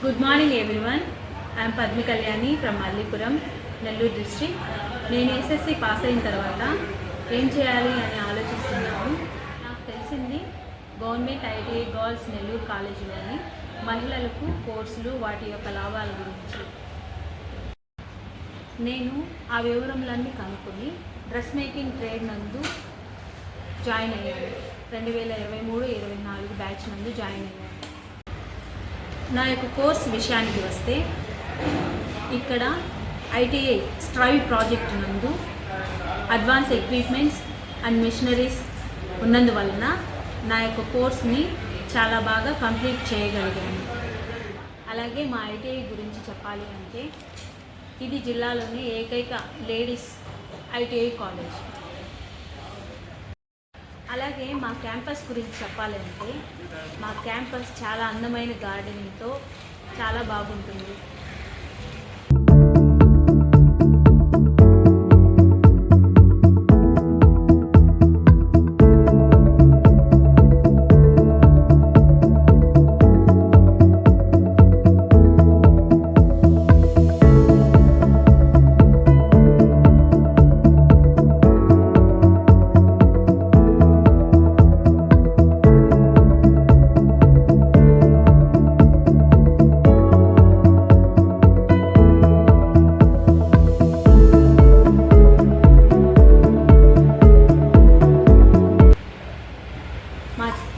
Good morning everyone. I'm Padmi Kalyani from Mallipuram, Nellore district. నేను SSC pass అయిన తర్వాత ఏం చేయాలి అని ఆలోచిస్తున్నాను. నాకు తెలిసింది గవర్నమెంట్ ఐటీఐ గర్ల్స్ నెల్లూరు కాలేజీలోని మహిళలకు కోర్సులు, వాటి యొక్క లాభాల గురించి నేను ఆ వివరములన్నీ కనుక్కొని డ్రెస్ మేకింగ్ ట్రేడ్ నందు జాయిన్ అయ్యాను. 2023-24 బ్యాచ్ నందు జాయిన్ అయ్యాను. నా యొక్క కోర్స్ విషయానికి వస్తే, ఇక్కడ ఐటీఐ స్ట్రైవ్ ప్రాజెక్ట్ నందు అడ్వాన్స్ ఎక్విప్మెంట్స్ అండ్ మిషనరీస్ ఉన్నందువలన నా యొక్క కోర్స్ని చాలా బాగా కంప్లీట్ చేయగలిగాను. అలాగే మా ఐటీఐ గురించి చెప్పాలి అంటే, ఇది జిల్లాలోని ఏకైక లేడీస్ ఐటీఐ కాలేజ్. అలాగే మా క్యాంపస్ గురించి చెప్పాలంటే, మా క్యాంపస్ చాలా అందమైన గార్డెనింగ్తో చాలా బాగుంటుంది.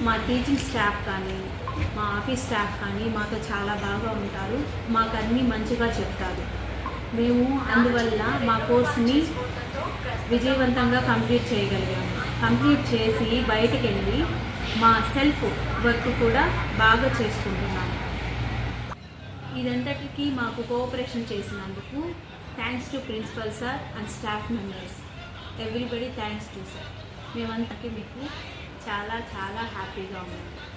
మా టీచింగ్ స్టాఫ్ కానీ, మా ఆఫీస్ స్టాఫ్ కానీ మాతో చాలా బాగా ఉంటారు. మాకు అన్నీ మంచిగా చెప్తారు. మేము అందువల్ల మా కోర్స్ని విజయవంతంగా కంప్లీట్ చేయగలిగాము. కంప్లీట్ చేసి బయటికి వెళ్ళి మా సెల్ఫ్ వర్క్ కూడా బాగా చేసుకుంటున్నాము. ఇదంతటికీ మాకు కోఆపరేషన్ చేసినందుకు thanks to principal sir and staff members. Everybody thanks to sir. మేమంతకీ మీకు చాలా చాలా హ్యాపీగా ఉన్నాం.